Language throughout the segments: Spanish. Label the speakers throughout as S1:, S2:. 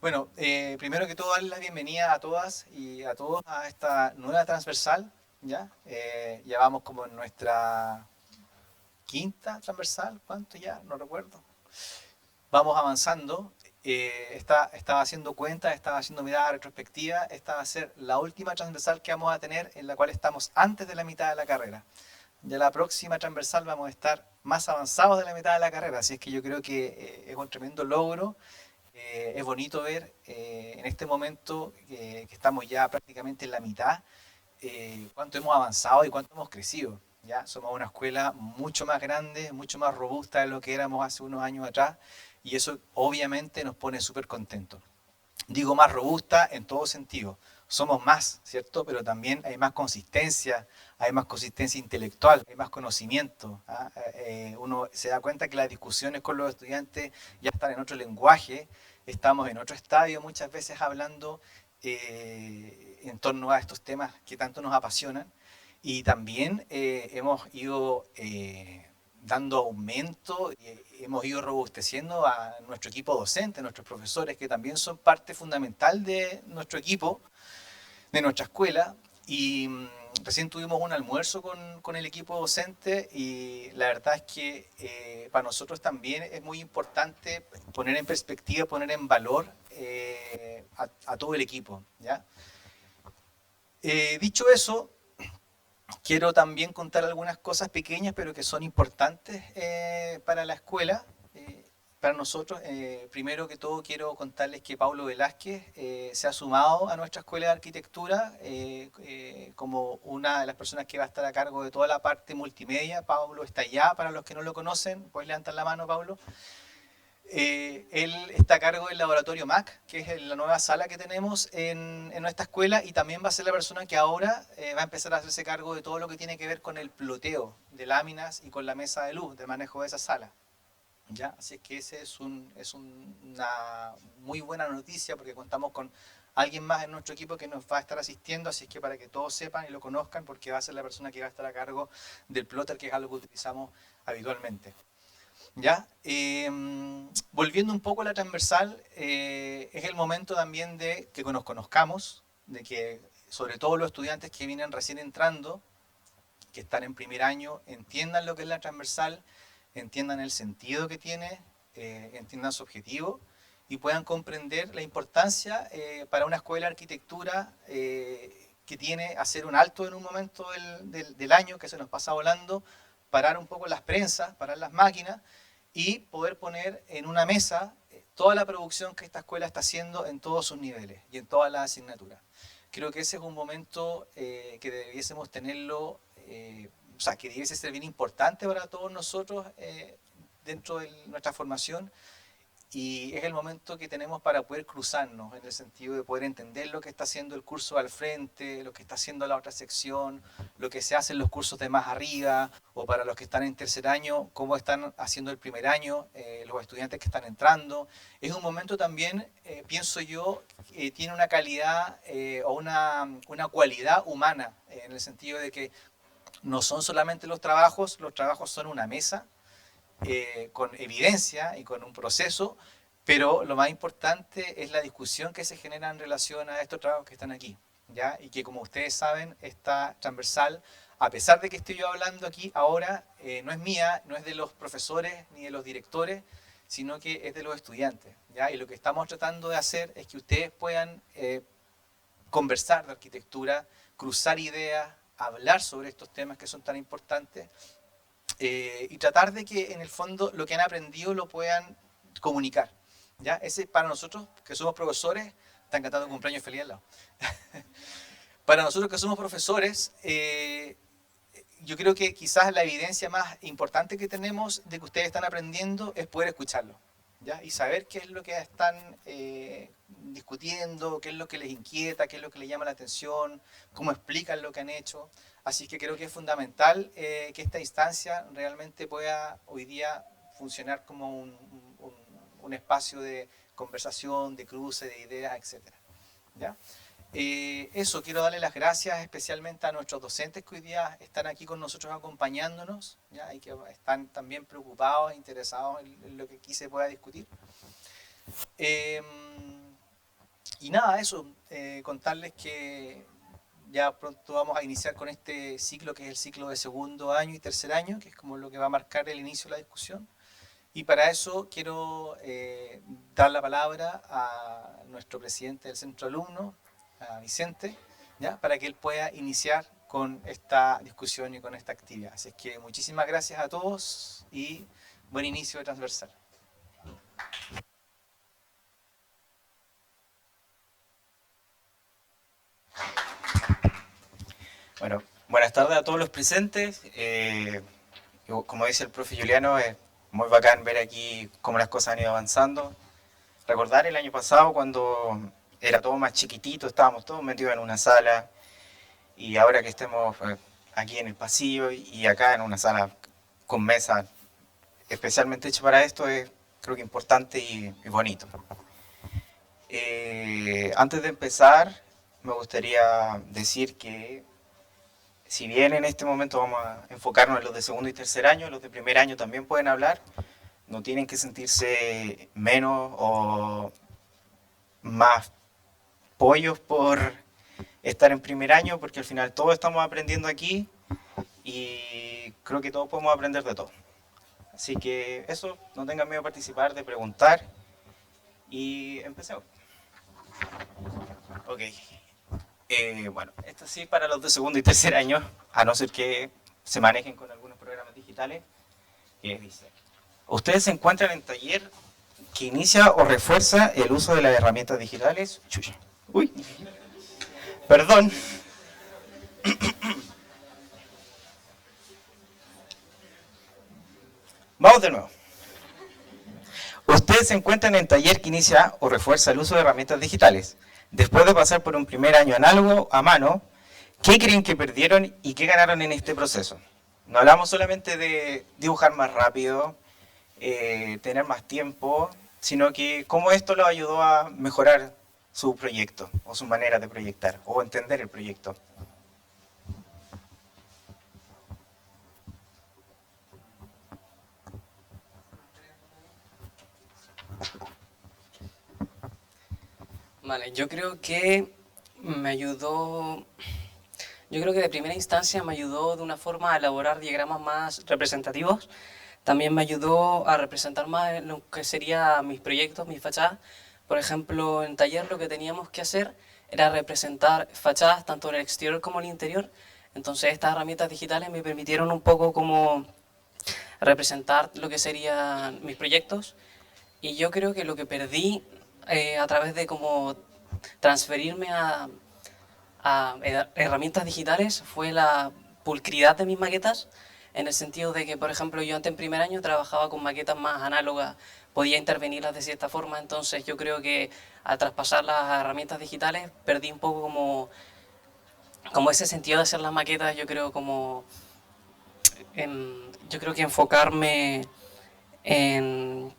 S1: Bueno, primero que todo, darles la bienvenida a todas y a todos a esta nueva transversal, ¿ya? Ya vamos como en nuestra quinta transversal, ¿cuánto ya? No recuerdo. Vamos avanzando. Estaba haciendo cuentas, estaba haciendo mirada retrospectiva. Esta va a ser la última transversal que vamos a tener en la cual estamos antes de la mitad de la carrera. Ya la próxima transversal vamos a estar más avanzados de la mitad de la carrera, así es que yo creo que es un tremendo logro. Es bonito ver en este momento que estamos ya prácticamente en la mitad, cuánto hemos avanzado y cuánto hemos crecido. ¿Ya? Somos una escuela mucho más grande, mucho más robusta de lo que éramos hace unos años atrás y eso obviamente nos pone súper contentos. Digo más robusta en todo sentido. Somos más, ¿cierto? Pero también hay más consistencia intelectual, hay más conocimiento. ¿Ah? Uno se da cuenta que las discusiones con los estudiantes ya están en otro lenguaje, estamos en otro estadio muchas veces hablando en torno a estos temas que tanto nos apasionan. Y también hemos ido dando aumento, hemos ido robusteciendo a nuestro equipo docente, nuestros profesores, que también son parte fundamental de nuestro equipo, de nuestra escuela. Y recién tuvimos un almuerzo con el equipo docente y la verdad es que para nosotros también es muy importante poner en perspectiva, poner en valor a todo el equipo. ¿Ya? Dicho eso, quiero también contar algunas cosas pequeñas, pero que son importantes para la escuela. Para nosotros, primero que todo, quiero contarles que Pablo Velázquez se ha sumado a nuestra escuela de arquitectura como una de las personas que va a estar a cargo de toda la parte multimedia. Pablo está allá, para los que no lo conocen, puedes levantar la mano, Pablo. Él está a cargo del laboratorio MAC, que es la nueva sala que tenemos en nuestra escuela, y también va a ser la persona que ahora va a empezar a hacerse cargo de todo lo que tiene que ver con el ploteo de láminas y con la mesa de luz, de manejo de esa sala. ¿Ya? Así que ese una muy buena noticia porque contamos con alguien más en nuestro equipo que nos va a estar asistiendo, así es que para que todos sepan y lo conozcan, porque va a ser la persona que va a estar a cargo del plotter, que es algo que utilizamos habitualmente. ¿Ya? Volviendo un poco a la transversal, es el momento también de que nos conozcamos, de que sobre todo los estudiantes que vienen recién entrando, que están en primer año, entiendan lo que es la transversal, entiendan el sentido que tiene, entiendan su objetivo y puedan comprender la importancia para una escuela de arquitectura que tiene hacer un alto en un momento del año que se nos pasa volando, parar un poco las prensas, parar las máquinas y poder poner en una mesa toda la producción que esta escuela está haciendo en todos sus niveles y en todas las asignaturas. Creo que ese es un momento que debiésemos tenerlo, o sea, que debiese ser bien importante para todos nosotros dentro de nuestra formación y es el momento que tenemos para poder cruzarnos, en el sentido de poder entender lo que está haciendo el curso al frente, lo que está haciendo la otra sección, lo que se hace en los cursos de más arriba, o para los que están en tercer año, cómo están haciendo el primer año, los estudiantes que están entrando. Es un momento también, pienso yo, que tiene una calidad o una cualidad humana, en el sentido de que no son solamente los trabajos son una mesa, con evidencia y con un proceso, pero lo más importante es la discusión que se genera en relación a estos trabajos que están aquí, ¿ya? Y que como ustedes saben, está transversal, a pesar de que estoy yo hablando aquí ahora, no es mía, no es de los profesores ni de los directores, sino que es de los estudiantes, ¿ya? Y lo que estamos tratando de hacer es que ustedes puedan conversar de arquitectura, cruzar ideas, hablar sobre estos temas que son tan importantes y tratar de que en el fondo lo que han aprendido lo puedan comunicar. ¿Ya? Ese para nosotros que somos profesores, están cantando un cumpleaños feliz al lado. Para nosotros que somos profesores, yo creo que quizás la evidencia más importante que tenemos de que ustedes están aprendiendo es poder escucharlo. ¿Ya? Y saber qué es lo que están discutiendo, qué es lo que les inquieta, qué es lo que les llama la atención, cómo explican lo que han hecho. Así que creo que es fundamental que esta instancia realmente pueda hoy día funcionar como un espacio de conversación, de cruce de ideas, etcétera. ¿Ya? Eso, quiero darle las gracias especialmente a nuestros docentes que hoy día están aquí con nosotros acompañándonos, ¿ya? Y que están también preocupados e interesados en lo que aquí se pueda discutir. Eh, Y nada, eso, contarles que ya pronto vamos a iniciar con este ciclo que es el ciclo de segundo año y tercer año, que es como lo que va a marcar el inicio de la discusión. Y para eso quiero dar la palabra a nuestro presidente del centro alumno, a Vicente, ¿ya? Para que él pueda iniciar con esta discusión y con esta actividad. Así es que muchísimas gracias a todos y buen inicio de transversal.
S2: Bueno, buenas tardes a todos los presentes. Como dice el profe Juliano, es muy bacán ver aquí cómo las cosas han ido avanzando. Recordar el año pasado cuando era todo más chiquitito, estábamos todos metidos en una sala y ahora que estemos aquí en el pasillo y acá en una sala con mesa especialmente hecha para esto, es creo que importante y bonito. Antes de empezar, me gustaría decir que si bien en este momento vamos a enfocarnos en los de segundo y tercer año, los de primer año también pueden hablar, no tienen que sentirse menos o más pollos por estar en primer año, porque al final todos estamos aprendiendo aquí y creo que todos podemos aprender de todo. Así que eso, no tengan miedo de participar, de preguntar y empecemos. Ok. Bueno, esto sí para los de segundo y tercer año, a no ser que se manejen con algunos programas digitales, que dice: ustedes se encuentran en taller que inicia o refuerza el uso de las herramientas digitales. Chucha. Uy, perdón. Vamos de nuevo. Ustedes se encuentran en taller que inicia o refuerza el uso de herramientas digitales. Después de pasar por un primer año análogo a mano, ¿qué creen que perdieron y qué ganaron en este proceso? No hablamos solamente de dibujar más rápido, tener más tiempo, sino que cómo esto los ayudó a mejorar su proyecto o su manera de proyectar o entender el proyecto.
S3: Vale, yo creo que de primera instancia me ayudó de una forma a elaborar diagramas más representativos. También me ayudó a representar más lo que serían mis proyectos, mis fachadas. Por ejemplo, en taller lo que teníamos que hacer era representar fachadas tanto en el exterior como en el interior. Entonces estas herramientas digitales me permitieron un poco como representar lo que serían mis proyectos. Y yo creo que lo que perdí a través de como transferirme a herramientas digitales fue la pulcridad de mis maquetas, en el sentido de que, por ejemplo, yo antes en primer año trabajaba con maquetas más análogas, podía intervenirlas de cierta forma, entonces yo creo que al traspasar las herramientas digitales perdí un poco como ese sentido de hacer las maquetas, yo creo yo creo que enfocarme en...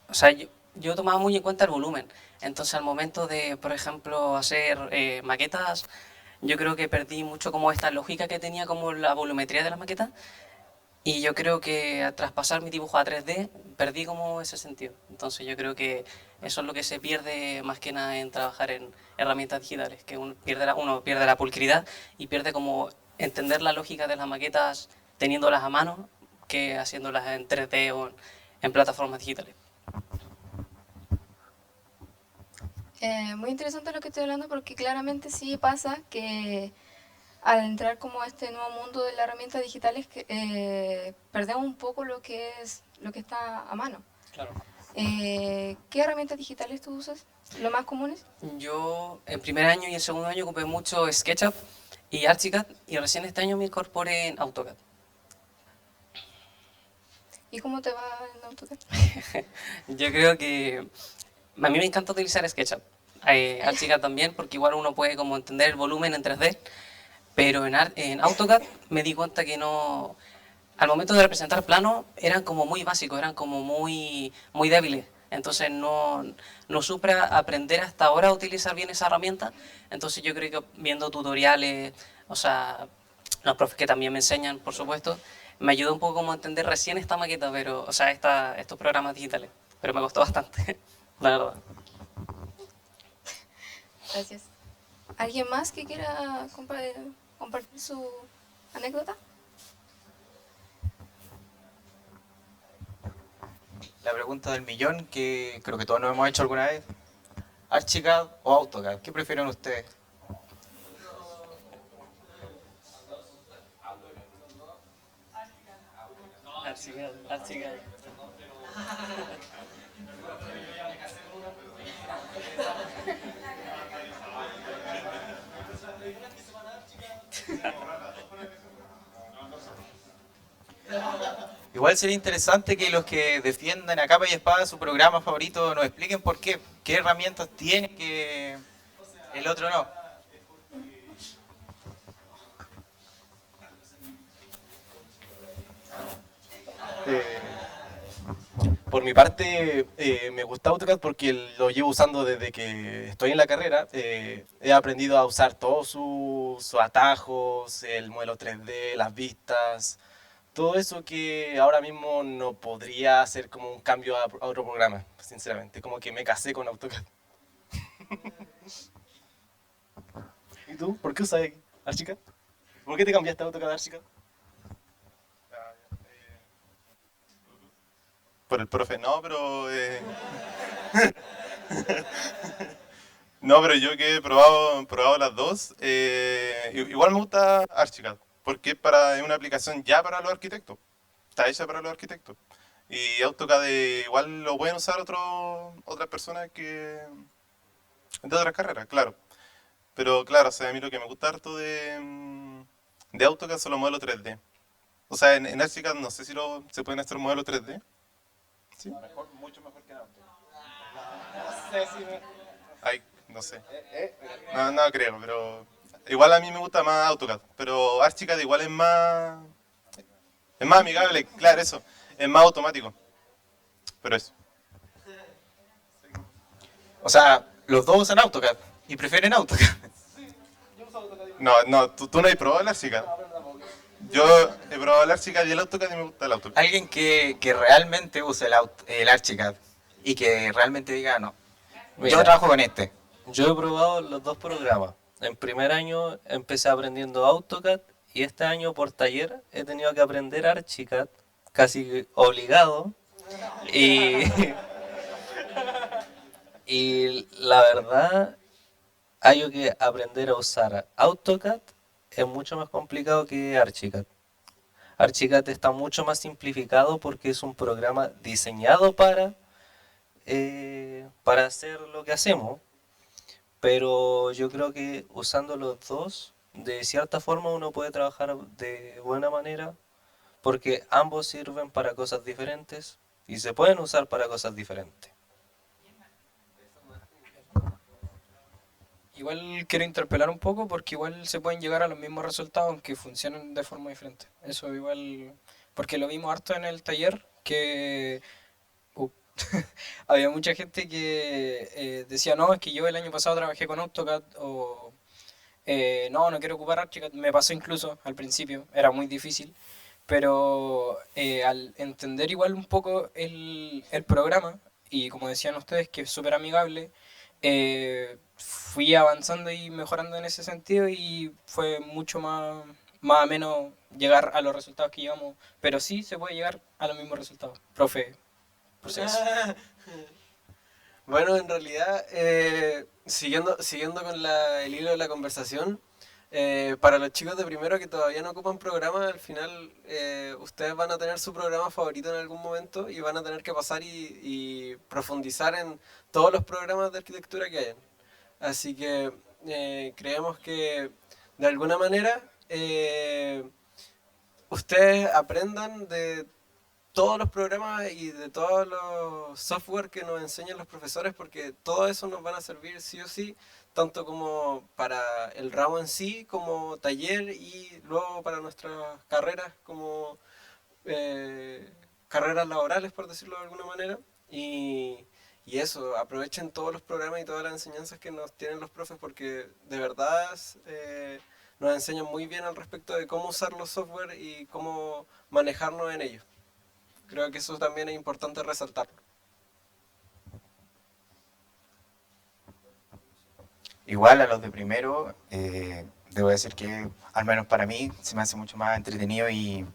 S3: O sea, yo tomaba muy en cuenta el volumen. Entonces, al momento de, por ejemplo, hacer maquetas, yo creo que perdí mucho como esta lógica que tenía como la volumetría de las maquetas. Y yo creo que al traspasar mi dibujo a 3D, perdí como ese sentido. Entonces, yo creo que eso es lo que se pierde más que nada en trabajar en herramientas digitales, que uno pierde la pulcridad y pierde como entender la lógica de las maquetas teniéndolas a mano que haciéndolas en 3D o en plataformas digitales.
S4: Muy interesante lo que estoy hablando porque claramente sí pasa que al entrar como a este nuevo mundo de las herramientas digitales perdemos un poco lo que está a mano.
S3: Claro.
S4: ¿Qué herramientas digitales tú usas? ¿Lo más comunes?
S3: Yo en primer año y en segundo año ocupé mucho SketchUp y Archicad y recién este año me incorporé en AutoCAD.
S4: ¿Y cómo te va en AutoCAD?
S3: Yo creo que a mí me encanta utilizar SketchUp. Archicad también, porque igual uno puede como entender el volumen en 3D, pero en AutoCAD me di cuenta que no... Al momento de representar planos eran como muy básicos, eran como muy débiles. Entonces no supe aprender hasta ahora a utilizar bien esa herramienta. Entonces yo creo que viendo tutoriales, o sea, los profes que también me enseñan, por supuesto, me ayudó un poco como a entender recién esta maqueta, pero, o sea, estos programas digitales. Pero me costó bastante, la verdad.
S4: Gracias. ¿Alguien más que quiera compartir su anécdota?
S2: La pregunta del millón, que creo que todos nos hemos hecho alguna vez. ¿Archicad o AutoCAD? ¿Qué prefieren ustedes?
S3: Archicad, Archicad.
S2: Igual sería interesante que los que defiendan a capa y espada su programa favorito nos expliquen por qué. ¿Qué herramientas tiene que el otro no?
S5: Eh, por mi parte, me gusta AutoCAD porque lo llevo usando desde que estoy en la carrera. He aprendido a usar todos sus atajos, el modelo 3D, las vistas, todo eso que ahora mismo no podría hacer como un cambio a otro programa, sinceramente. Como que me casé con AutoCAD. ¿Y tú? ¿Por qué usas Archicad? ¿Por qué te cambiaste a AutoCAD a Archicad?
S6: Por el profe, no, pero... no, pero yo que he probado las dos, igual me gusta Archicad, porque es una aplicación ya para los arquitectos, está hecha para los arquitectos. Y AutoCAD igual lo pueden usar otras personas de otras carreras, claro. Pero claro, o sea, a mí lo que me gusta harto de AutoCAD son los modelos 3D. O sea, en Archicad no sé si se pueden hacer modelos 3D. ¿Sí? Mucho mejor que AutoCAD. Ay, no sé. No, no creo, pero igual a mí me gusta más AutoCAD, pero Archicad igual es más amigable, claro, eso, es más automático. Pero eso.
S2: O sea, los dos usan AutoCAD y prefieren AutoCAD.
S6: No, no, tú no has probado el Archicad. Yo he probado el Archicad y el AutoCAD y me gusta el AutoCAD.
S2: Alguien que realmente use el Archicad y que realmente diga, no, yo
S7: Mira,
S2: trabajo con este.
S7: yo he probado los dos programas. En primer año empecé aprendiendo AutoCAD y este año por taller he tenido que aprender Archicad, casi obligado. Y, y la verdad, hay que aprender a usar AutoCAD es mucho más complicado que Archicad. Archicad está mucho más simplificado porque es un programa diseñado para hacer lo que hacemos, pero yo creo que usando los dos, de cierta forma uno puede trabajar de buena manera, porque ambos sirven para cosas diferentes y se pueden usar para cosas diferentes.
S8: Igual quiero interpelar un poco porque igual se pueden llegar a los mismos resultados aunque funcionen de forma diferente. Eso igual, porque lo vimos harto en el taller que uh, había mucha gente que decía, no, es que yo el año pasado trabajé con AutoCAD o no, no quiero ocupar ArchiCAD. Me pasó incluso al principio, era muy difícil, pero al entender igual un poco el programa y como decían ustedes que es súper amigable, fui avanzando y mejorando en ese sentido y fue mucho más ameno llegar a los resultados que llevamos, pero sí se puede llegar a los mismos resultados. Profe, proceso.
S9: Bueno, en realidad, siguiendo con el hilo de la conversación, para los chicos de primero que todavía no ocupan programa, al final ustedes van a tener su programa favorito en algún momento y van a tener que pasar y profundizar en todos los programas de arquitectura que hayan. Así que creemos que de alguna manera ustedes aprendan de todos los programas y de todos los software que nos enseñan los profesores, porque todo eso nos van a servir sí o sí, tanto como para el ramo en sí, como taller y luego para nuestras carreras como carreras laborales, por decirlo de alguna manera. Y eso, aprovechen todos los programas y todas las enseñanzas que nos tienen los profes, porque de verdad nos enseñan muy bien al respecto de cómo usar los software y cómo manejarnos en ellos. Creo que eso también es importante resaltarlo.
S2: Igual a los de primero, debo decir que al menos para mí se me hace mucho más entretenido y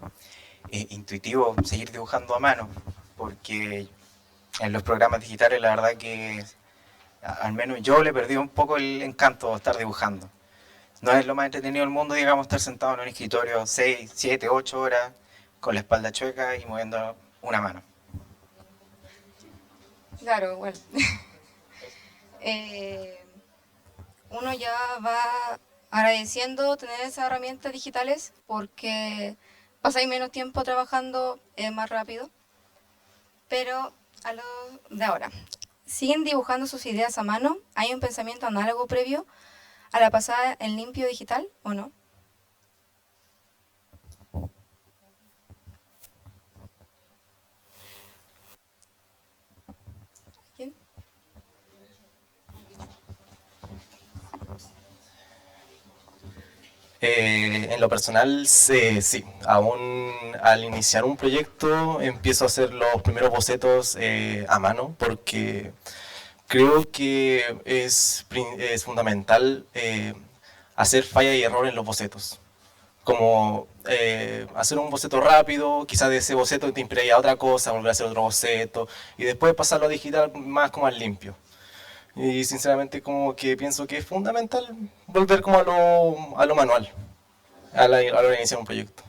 S2: intuitivo seguir dibujando a mano, porque en los programas digitales la verdad que al menos yo le perdí un poco el encanto de estar dibujando. No es lo más entretenido del mundo, digamos, estar sentado en un escritorio 6, 7, 8 horas con la espalda chueca y moviendo una mano.
S4: Claro, bueno. Uno ya va agradeciendo tener esas herramientas digitales porque pasáis menos tiempo trabajando más rápido. Pero a lo de ahora, ¿siguen dibujando sus ideas a mano? ¿Hay un pensamiento análogo previo a la pasada en limpio digital o no? ¿Quién?
S5: En lo personal, sí. Aún al iniciar un proyecto empiezo a hacer los primeros bocetos a mano porque creo que es fundamental hacer falla y error en los bocetos. Como hacer un boceto rápido, quizás de ese boceto te inspire a otra cosa, volver a hacer otro boceto y después pasarlo a digital más como al limpio. Y sinceramente como que pienso que es fundamental volver como a lo manual, a la hora de iniciar un proyecto.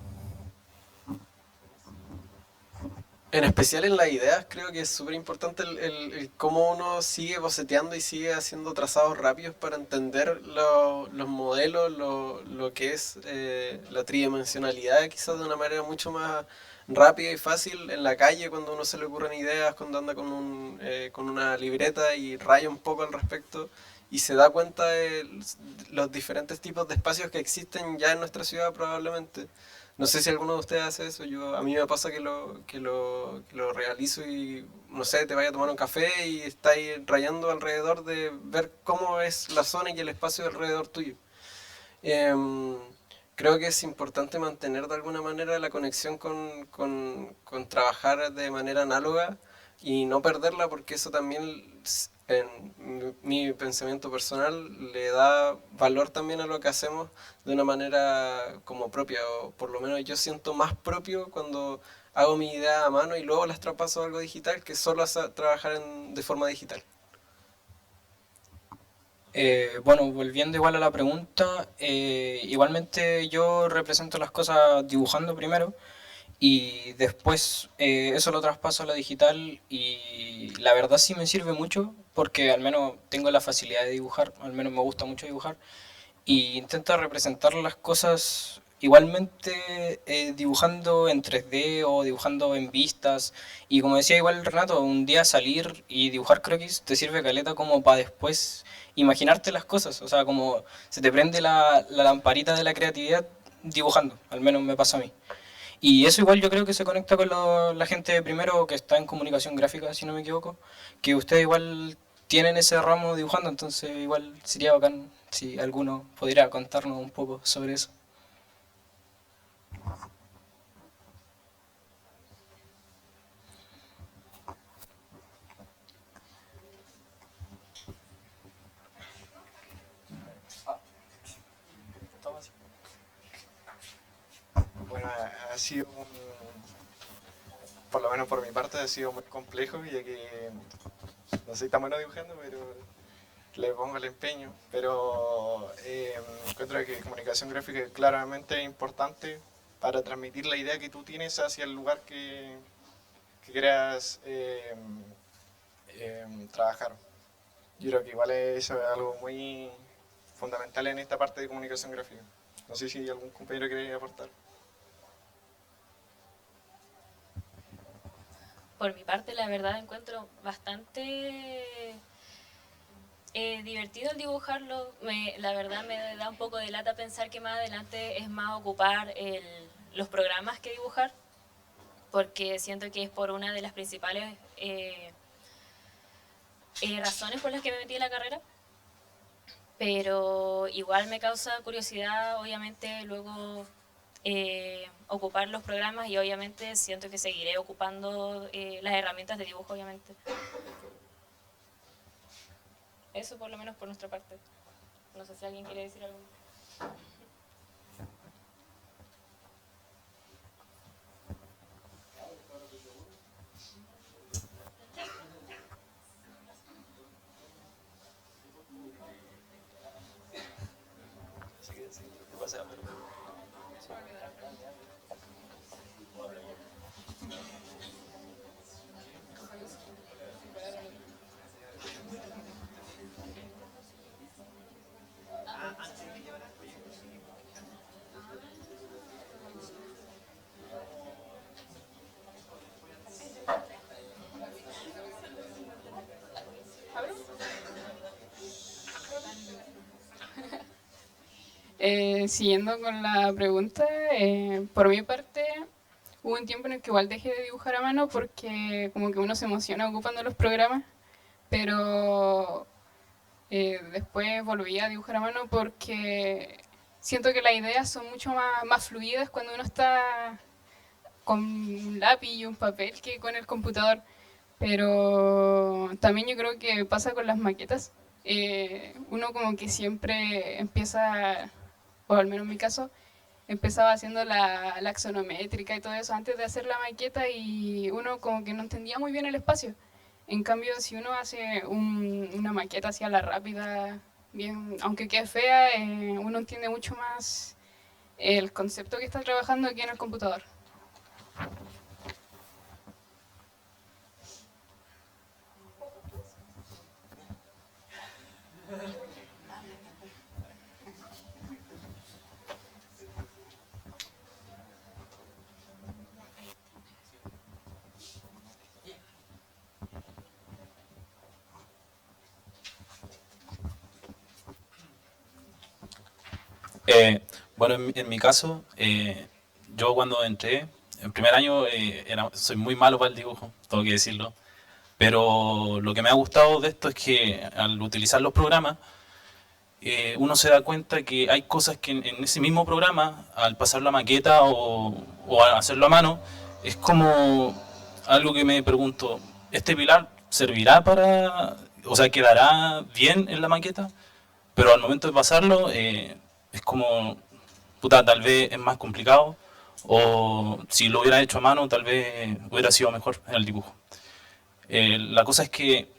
S9: En especial en las ideas, creo que es súper importante el cómo uno sigue boceteando y sigue haciendo trazados rápidos para entender los modelos, lo que es la tridimensionalidad, quizás de una manera mucho más rápida y fácil en la calle, cuando uno se le ocurren ideas, cuando anda con una libreta y raya un poco al respecto y se da cuenta de los diferentes tipos de espacios que existen ya en nuestra ciudad probablemente. No sé si alguno de ustedes hace eso. A mí me pasa que lo realizo y, no sé, te vayas a tomar un café y estás rayando alrededor de ver cómo es la zona y el espacio alrededor tuyo. Em, Creo que es importante mantener de alguna manera la conexión con trabajar de manera análoga y no perderla, porque eso también, en mi pensamiento personal, le da valor también a lo que hacemos de una manera como propia, o por lo menos yo siento más propio cuando hago mi idea a mano y luego las traspaso a algo digital que solo trabajar de forma digital.
S8: Bueno, volviendo igual a la pregunta, igualmente yo represento las cosas dibujando primero y después eso lo traspaso a la digital y la verdad sí me sirve mucho porque al menos tengo la facilidad de dibujar, al menos me gusta mucho dibujar y intento representar las cosas igualmente dibujando en 3D o dibujando en vistas y como decía igual Renato, un día salir y dibujar croquis te sirve caleta como para después imaginarte las cosas, o sea, como se te prende la lamparita de la creatividad dibujando, al menos me pasa a mí. Y eso igual yo creo que se conecta con la gente de primero que está en comunicación gráfica, si no me equivoco, que ustedes igual tienen ese ramo dibujando, entonces igual sería bacán si alguno pudiera contarnos un poco sobre eso.
S10: Bueno, ha sido por lo menos por mi parte ha sido muy complejo, ya que no soy tan bueno dibujando, pero le pongo el empeño. Pero encuentro que comunicación gráfica es claramente importante para transmitir la idea que tú tienes hacia el lugar que quieras trabajar. Yo creo que igual eso es algo muy fundamental en esta parte de comunicación gráfica. No sé si algún compañero quiere aportar.
S11: Por mi parte, la verdad, encuentro bastante divertido el dibujarlo. La verdad me da un poco de lata pensar que más adelante es más ocupar los programas que dibujar, porque siento que es por una de las principales razones por las que me metí en la carrera. Pero igual me causa curiosidad, obviamente, luego ocupar los programas y obviamente siento que seguiré ocupando las herramientas de dibujo, obviamente. Eso por lo menos por nuestra parte. No sé si alguien quiere decir algo.
S12: Siguiendo con la pregunta, por mi parte, hubo un tiempo en el que igual dejé de dibujar a mano porque como que uno se emociona ocupando los programas, pero después volví a dibujar a mano porque siento que las ideas son mucho más fluidas cuando uno está con un lápiz y un papel que con el computador. Pero también yo creo que pasa con las maquetas. Uno como que siempre empieza, o al menos en mi caso, empezaba haciendo la axonométrica y todo eso antes de hacer la maqueta y uno como que no entendía muy bien el espacio. En cambio, si uno hace una maqueta así a la rápida, bien, aunque quede fea, uno entiende mucho más el concepto que está trabajando aquí en el computador.
S13: Bueno, en mi caso, yo cuando entré, en primer año, soy muy malo para el dibujo, tengo que decirlo. Pero lo que me ha gustado de esto es que al utilizar los programas, uno se da cuenta que hay cosas que en ese mismo programa, al pasar la maqueta o al hacerlo a mano, es como algo que me pregunto, ¿este pilar servirá para, o sea, quedará bien en la maqueta? Pero al momento de pasarlo, es como, puta, tal vez es más complicado, o si lo hubiera hecho a mano, tal vez hubiera sido mejor en el dibujo. La cosa es que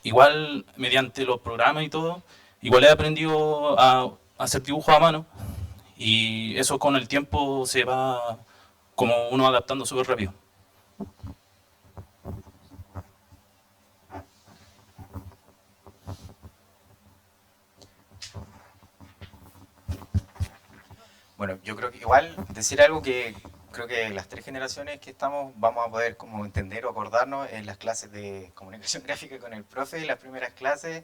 S13: igual mediante los programas y todo, igual he aprendido a hacer dibujos a mano y eso con el tiempo se va como uno adaptando súper rápido.
S2: Bueno, yo creo que igual decir algo que creo que las tres generaciones que estamos vamos a poder como entender o acordarnos en las clases de comunicación gráfica con el profe. Las primeras clases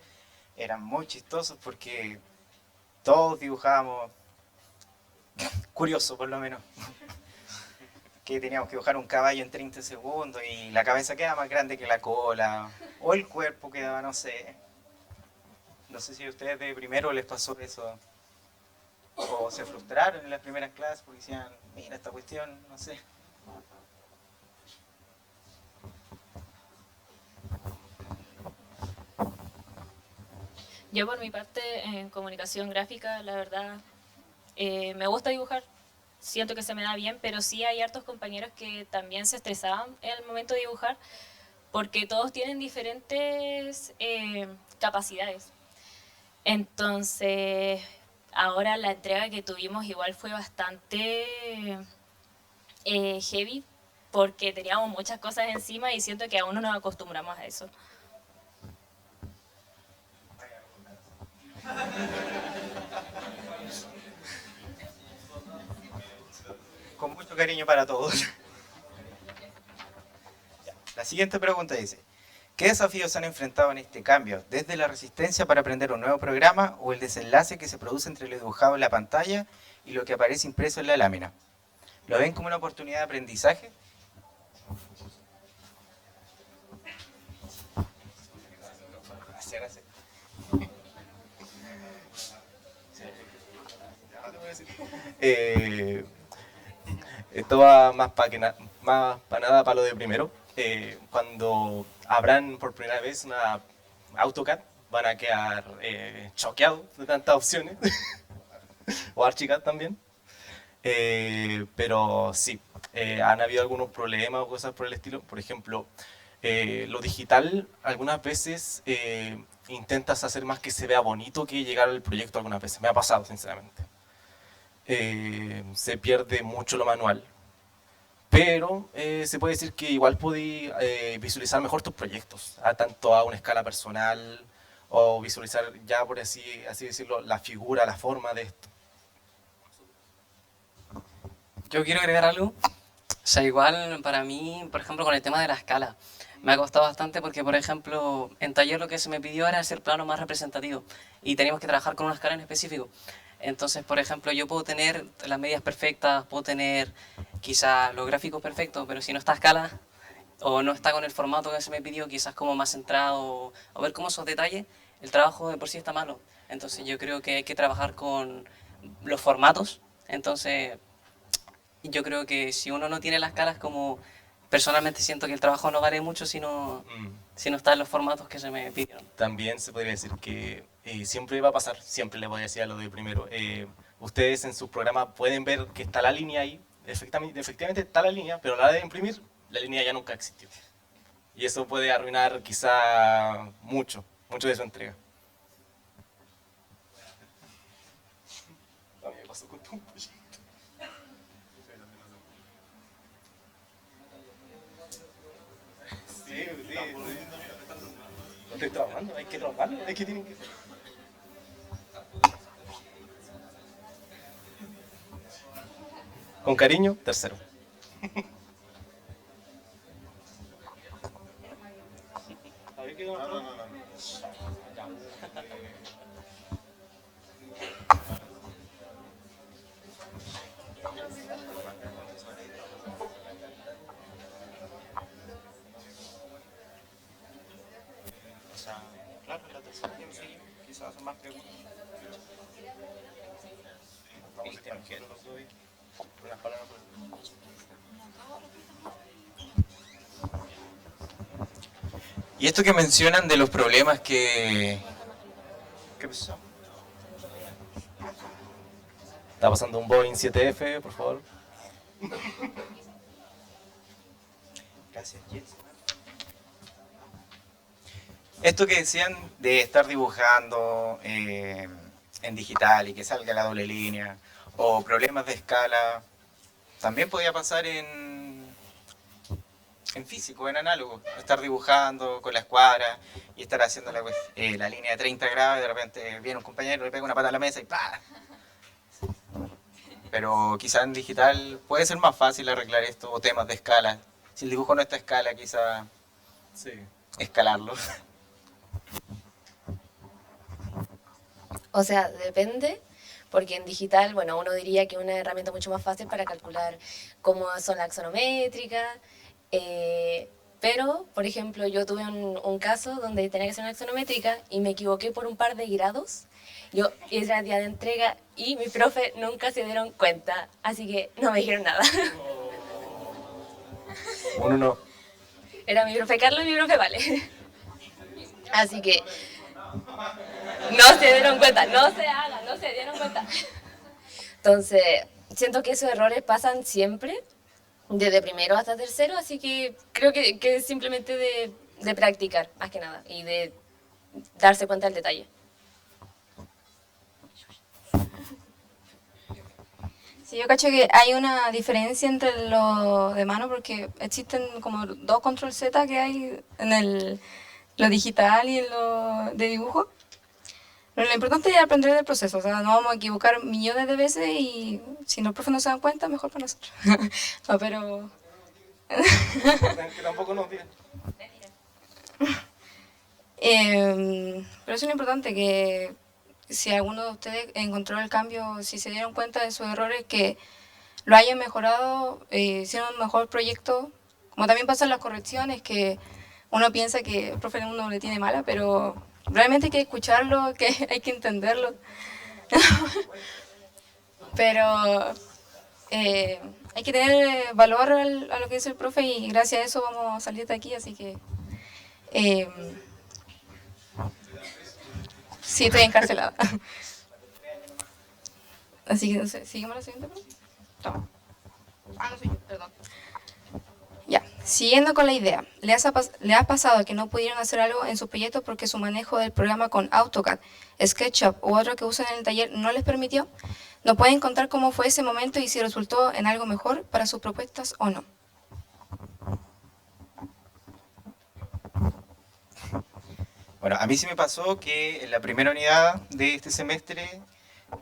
S2: eran muy chistosos porque todos dibujábamos, curioso por lo menos, que teníamos que dibujar un caballo en 30 segundos y la cabeza quedaba más grande que la cola, o el cuerpo quedaba, no sé. No sé si a ustedes de primero les pasó eso. O se frustraron en las primeras clases porque decían, mira esta cuestión, no sé.
S11: Yo por mi parte, en comunicación gráfica, la verdad, me gusta dibujar. Siento que se me da bien, pero sí hay hartos compañeros que también se estresaban en el momento de dibujar porque todos tienen diferentes capacidades. Entonces, ahora la entrega que tuvimos igual fue bastante heavy porque teníamos muchas cosas encima y siento que aún no nos acostumbramos a eso.
S2: Con mucho cariño para todos. La siguiente pregunta dice, ¿qué desafíos han enfrentado en este cambio? ¿Desde la resistencia para aprender un nuevo programa o el desenlace que se produce entre lo dibujado en la pantalla y lo que aparece impreso en la lámina? ¿Lo ven como una oportunidad de aprendizaje?
S5: Esto va más para nada para lo de primero. Cuando abran por primera vez una AutoCAD, van a quedar choqueados de tantas opciones, o Archicad también. Pero sí, han habido algunos problemas o cosas por el estilo. Por ejemplo, lo digital algunas veces intentas hacer más que se vea bonito que llegar al proyecto algunas veces. Me ha pasado, sinceramente. Se pierde mucho lo manual. Pero se puede decir que igual podí visualizar mejor tus proyectos, tanto a una escala personal o visualizar ya, por así decirlo, la figura, la forma de esto.
S3: Yo quiero agregar algo. O sea, igual para mí, por ejemplo, con el tema de la escala, me ha costado bastante porque, por ejemplo, en taller lo que se me pidió era hacer planos más representativos y teníamos que trabajar con una escala en específico. Entonces, por ejemplo, yo puedo tener las medidas perfectas, puedo tener quizás los gráficos perfectos, pero si no está a escala o no está con el formato que se me pidió, quizás como más centrado o ver cómo esos detalles, el trabajo de por sí está malo. Entonces yo creo que hay que trabajar con los formatos. Entonces yo creo que si uno no tiene las escalas, como personalmente siento que el trabajo no vale mucho si no está en los formatos que se me pidieron.
S5: También se podría decir que siempre va a pasar, siempre les voy a decir a lo de primero, ustedes en sus programas pueden ver que está la línea ahí, efectivamente está la línea, pero a la hora de imprimir, la línea ya nunca existió. Y eso puede arruinar quizá mucho de su entrega. A mí me pasó con tu proyecto. Sí, no estoy trabajando, hay que trabajarlo, es que tienen que... Con cariño, tercero. O sea, claro, la tercera sí, quizás son más preguntas.
S2: Y esto que mencionan de los problemas que...
S5: ¿Qué pasó? Está pasando un Boeing 7F, por favor.
S2: Gracias, Jess. Esto que decían de estar dibujando en digital y que salga la doble línea, o problemas de escala, también podía pasar en físico, en análogo. Estar dibujando con la escuadra y estar haciendo la línea de 30 grados y de repente viene un compañero, le pega una pata a la mesa y ¡pah! Pero quizá en digital puede ser más fácil arreglar esto, o temas de escala. Si el dibujo no está a escala, quizá
S5: sí,
S2: escalarlo.
S14: O sea, depende, porque en digital, bueno, uno diría que es una herramienta mucho más fácil para calcular cómo son las axonométricas, pero, por ejemplo, yo tuve un caso donde tenía que hacer una axonométrica y me equivoqué por un par de grados. Yo era el día de entrega y mi profe nunca se dieron cuenta, así que no me dijeron nada.
S5: Uno no.
S14: Era mi profe Carlos y mi profe Vale. Así que no se dieron cuenta, no se hagan, no se dieron cuenta. Entonces, siento que esos errores pasan siempre, desde primero hasta tercero, así que creo que es simplemente de practicar, más que nada, y de darse cuenta del detalle.
S4: Sí, yo cacho que hay una diferencia entre lo de mano porque existen como dos control Z que hay en lo digital y en lo de dibujo. Pero lo importante es aprender del proceso, o sea, no vamos a equivocar millones de veces y si los profes no se dan cuenta, mejor para nosotros. No, pero...
S5: Que tampoco nos viene.
S4: Pero eso es lo importante, que si alguno de ustedes encontró el cambio, si se dieron cuenta de sus errores, que lo hayan mejorado, hicieron un mejor proyecto. Como también pasan las correcciones, que uno piensa que el profe uno le tiene mala, pero realmente hay que escucharlo, que hay que entenderlo. Pero hay que tener valor a lo que dice el profe y gracias a eso vamos a salir de aquí, así que... Sí, estoy encarcelada. Así que, no sé, ¿seguimos la siguiente pregunta? Toma. Ah, no soy yo, perdón. Ya, siguiendo con la idea, ¿le ha pasado que no pudieron hacer algo en su proyecto porque su manejo del programa con AutoCAD, SketchUp u otro que usan en el taller no les permitió? ¿No pueden contar cómo fue ese momento y si resultó en algo mejor para sus propuestas o no?
S2: Bueno, a mí sí me pasó que en la primera unidad de este semestre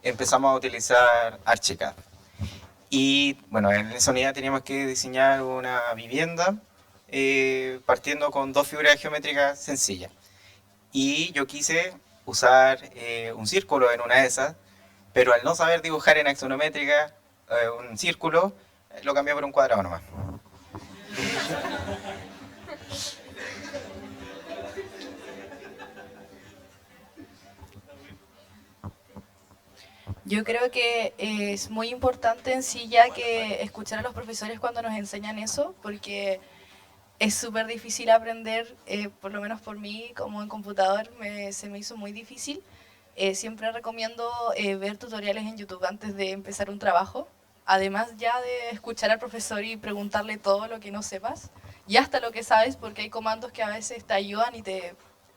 S2: empezamos a utilizar Archicad. Y bueno, en esa unidad teníamos que diseñar una vivienda partiendo con 2 figuras geométricas sencillas. Y yo quise usar un círculo en una de esas, pero al no saber dibujar en axonométrica un círculo, lo cambié por un cuadrado nomás.
S15: Yo creo que es muy importante en sí ya que escuchar a los profesores cuando nos enseñan eso, porque es súper difícil aprender, por lo menos por mí como en computador se me hizo muy difícil. Siempre recomiendo ver tutoriales en YouTube antes de empezar un trabajo, además ya de escuchar al profesor y preguntarle todo lo que no sepas, y hasta lo que sabes, porque hay comandos que a veces te ayudan y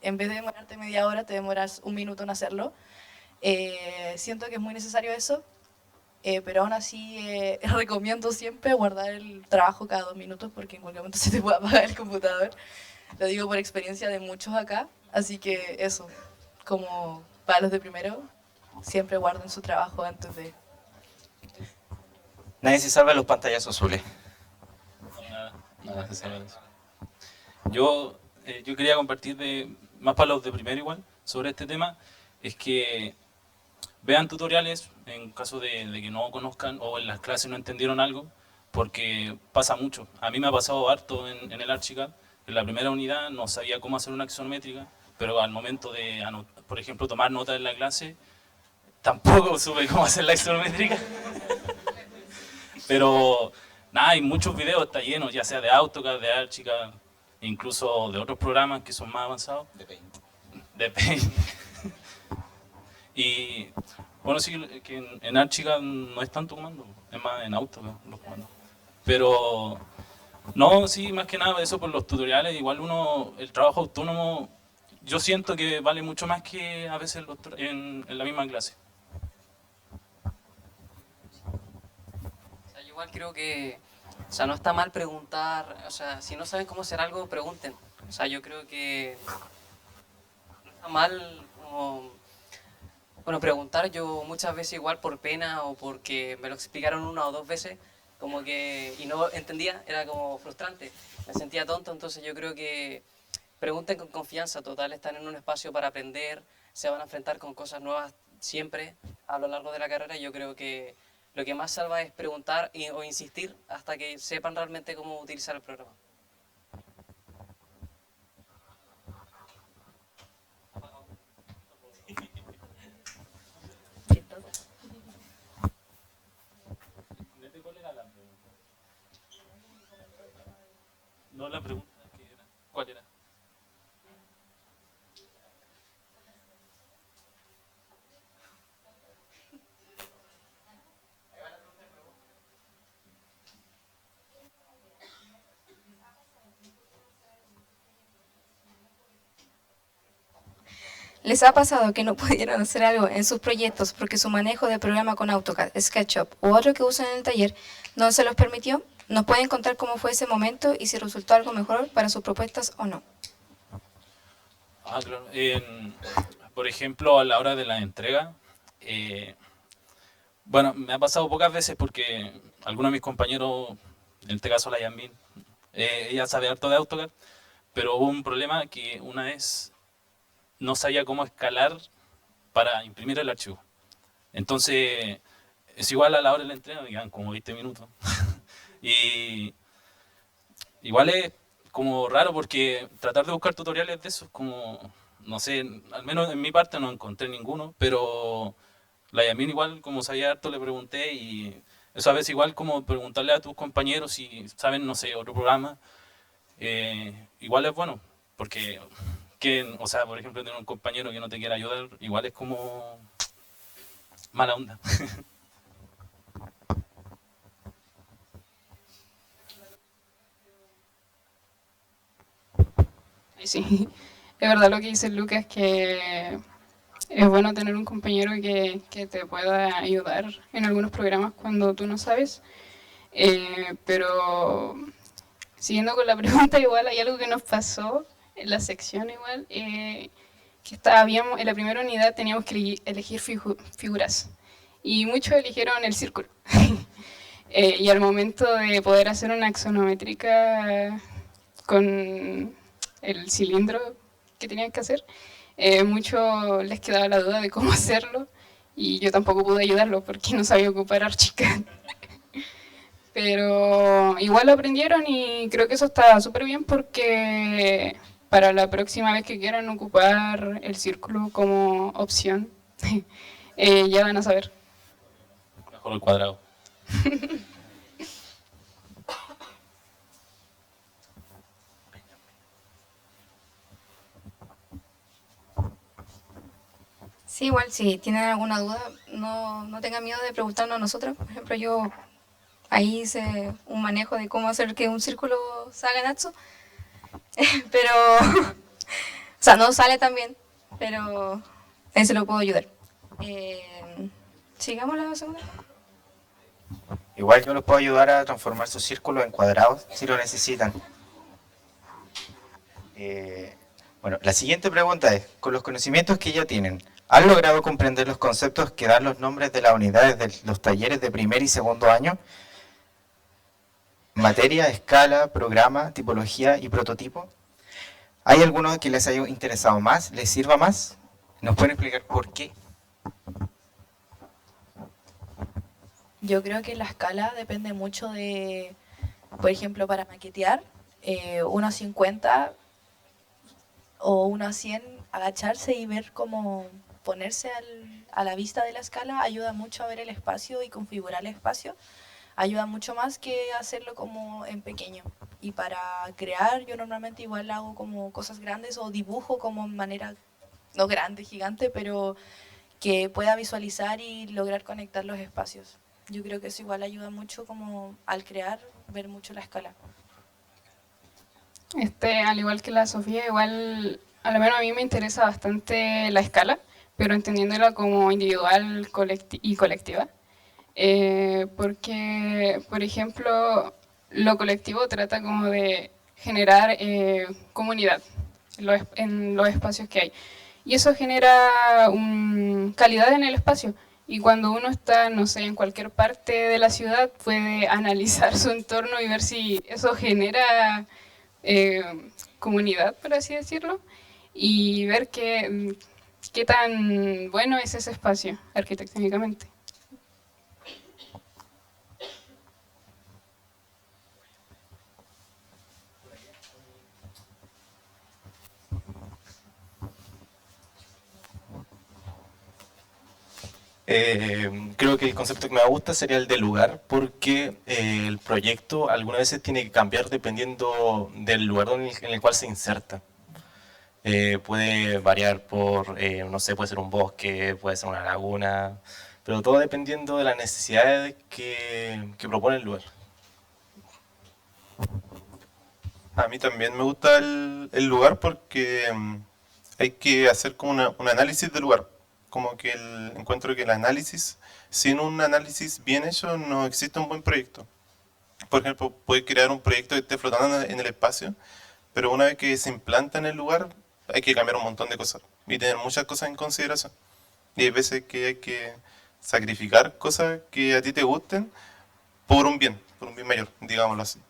S15: en vez de demorarte media hora te demoras un minuto en hacerlo. Siento que es muy necesario eso, pero aún así recomiendo siempre guardar el trabajo cada 2 minutos porque en cualquier momento se te puede apagar el computador. Lo digo por experiencia de muchos acá, así que eso, como para los de primero, siempre guarden su trabajo antes de...
S2: Nadie se salva de los pantallazos azules.
S13: Nada se salva de eso. Yo quería compartir más para los de primero igual, sobre este tema, es que vean tutoriales en caso de que no conozcan o en las clases no entendieron algo, porque pasa mucho. A mí me ha pasado harto en el Archicad. En la primera unidad no sabía cómo hacer una axonométrica, pero al momento de, por ejemplo, tomar notas en la clase, tampoco supe cómo hacer la axonométrica. Pero nada, hay muchos videos, está lleno, ya sea de AutoCAD, de Archicad, incluso de otros programas que son más avanzados.
S2: De Paint.
S13: De Paint. Y bueno, sí que en Archicad no es tanto comando, es más en AutoCAD los comandos. Pero no, sí, más que nada eso por los tutoriales, igual el trabajo autónomo, yo siento que vale mucho más que a veces en la misma clase.
S3: O sea, yo igual creo que, o sea, no está mal preguntar, o sea, si no saben cómo hacer algo, pregunten. O sea, yo creo que no está mal como... Bueno, preguntar yo muchas veces igual por pena o porque me lo explicaron 1 o 2 veces como que y no entendía, era como frustrante, me sentía tonto, entonces yo creo que pregunten con confianza, total, están en un espacio para aprender, se van a enfrentar con cosas nuevas siempre a lo largo de la carrera y yo creo que lo que más salva es preguntar o insistir hasta que sepan realmente cómo utilizar el programa.
S13: No, la pregunta que era, ¿cuál era?
S4: ¿Les ha pasado que no pudieron hacer algo en sus proyectos porque su manejo del programa con AutoCAD, SketchUp u otro que usan en el taller no se los permitió? ¿Nos pueden contar cómo fue ese momento y si resultó algo mejor para sus propuestas o no?
S13: Ah, claro. Por ejemplo, a la hora de la entrega, bueno, me ha pasado pocas veces porque algunos de mis compañeros, en este caso la Yasmin, ella sabe harto de AutoCAD, pero hubo un problema que una vez no sabía cómo escalar para imprimir el archivo. Entonces, es igual a la hora de la entrega, me quedan como 20 minutos. Y igual es como raro porque tratar de buscar tutoriales de eso es como, no sé, al menos en mi parte no encontré ninguno, pero la Yamin igual, como sabía harto, le pregunté y eso a veces igual como preguntarle a tus compañeros si saben, no sé, otro programa, igual es bueno, porque que, o sea, por ejemplo, tener un compañero que no te quiera ayudar, igual es como mala onda.
S12: Sí, es verdad lo que dice Lucas, que es bueno tener un compañero que te pueda ayudar en algunos programas cuando tú no sabes. Pero siguiendo con la pregunta, igual hay algo que nos pasó en la sección igual, que en la primera unidad teníamos que elegir figuras y muchos eligieron el círculo. Y al momento de poder hacer una axonométrica con el cilindro que tenían que hacer, muchos les quedaba la duda de cómo hacerlo y yo tampoco pude ayudarlo porque no sabía ocupar Archicad. Pero igual lo aprendieron y creo que eso está súper bien porque para la próxima vez que quieran ocupar el círculo como opción, ya van a saber.
S13: Mejor el cuadrado.
S4: Sí, igual si tienen alguna duda, no tengan miedo de preguntarnos a nosotros. Por ejemplo, yo ahí hice un manejo de cómo hacer que un círculo salga Natsu. Pero, o sea, no sale tan bien, pero ahí se lo puedo ayudar. Sigamos la segunda.
S2: Igual yo los puedo ayudar a transformar sus círculos en cuadrados si lo necesitan. Bueno, la siguiente pregunta es, con los conocimientos que ya tienen, ¿han logrado comprender los conceptos que dan los nombres de las unidades de los talleres de primer y segundo año? Materia, escala, programa, tipología y prototipo. ¿Hay alguno que les haya interesado más, les sirva más? ¿Nos pueden explicar por qué?
S15: Yo creo que la escala depende mucho de, por ejemplo, para maquetear, 1.50 o 1.100, agacharse y ver cómo ponerse a la vista de la escala ayuda mucho a ver el espacio y configurar el espacio. Ayuda mucho más que hacerlo como en pequeño. Y para crear yo normalmente igual hago como cosas grandes o dibujo como en manera, no grande, gigante, pero que pueda visualizar y lograr conectar los espacios. Yo creo que eso igual ayuda mucho como al crear, ver mucho la escala.
S12: Al igual que la Sofía, igual, a lo menos a mí me interesa bastante la escala, pero entendiéndola como individual y colectiva. Porque, por ejemplo, lo colectivo trata como de generar comunidad en los espacios que hay. Y eso genera calidad en el espacio. Y cuando uno está, no sé, en cualquier parte de la ciudad, puede analizar su entorno y ver si eso genera comunidad, por así decirlo, y ver qué tan bueno es ese espacio arquitectónicamente.
S5: Creo que el concepto que me gusta sería el de lugar, porque el proyecto algunas veces tiene que cambiar dependiendo del lugar en el cual se inserta. Puede variar por, no sé, puede ser un bosque, puede ser una laguna, pero todo dependiendo de las necesidades que propone el lugar.
S6: A mí también me gusta el lugar porque hay que hacer como un análisis del lugar. Como que encuentro que el análisis, sin un análisis bien hecho, no existe un buen proyecto. Por ejemplo, puede crear un proyecto que esté flotando en el espacio, pero una vez que se implanta en el lugar, hay que cambiar un montón de cosas y tener muchas cosas en consideración. Y hay veces que hay que sacrificar cosas que a ti te gusten por un bien mayor, digámoslo así.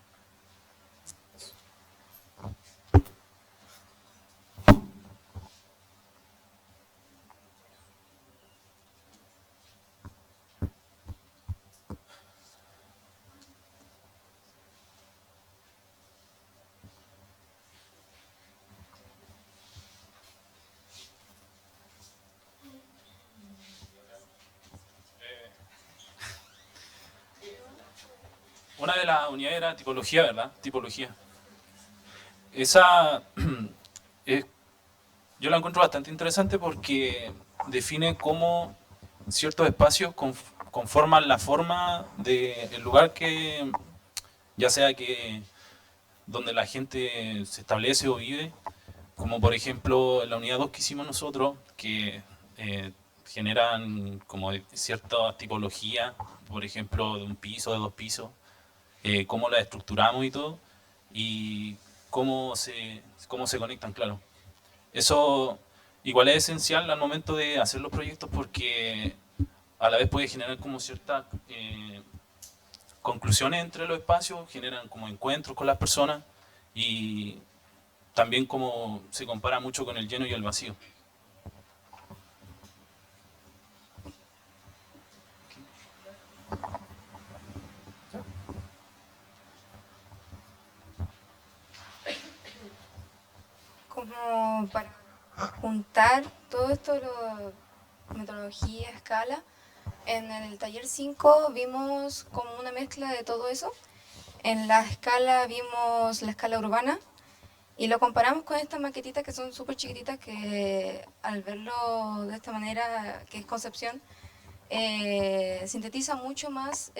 S13: Una de las unidades era tipología, ¿verdad? Tipología. Esa es Yo la encuentro bastante interesante porque define cómo ciertos espacios conforman la forma del lugar que, ya sea que donde la gente se establece o vive, como por ejemplo la unidad 2 que hicimos nosotros, que generan como cierta tipología, por ejemplo de un piso, de dos pisos, cómo la estructuramos y todo, y cómo se conectan, claro. Eso igual es esencial al momento de hacer los proyectos porque a la vez puede generar como ciertas conclusiones entre los espacios, generan como encuentros con las personas y también como se compara mucho con el lleno y el vacío.
S4: Como para juntar todo esto, metodología, escala, en el taller 5 vimos como una mezcla de todo eso. En la escala vimos la escala urbana y lo comparamos con estas maquetitas que son súper chiquititas que al verlo de esta manera, que es concepción, sintetiza mucho más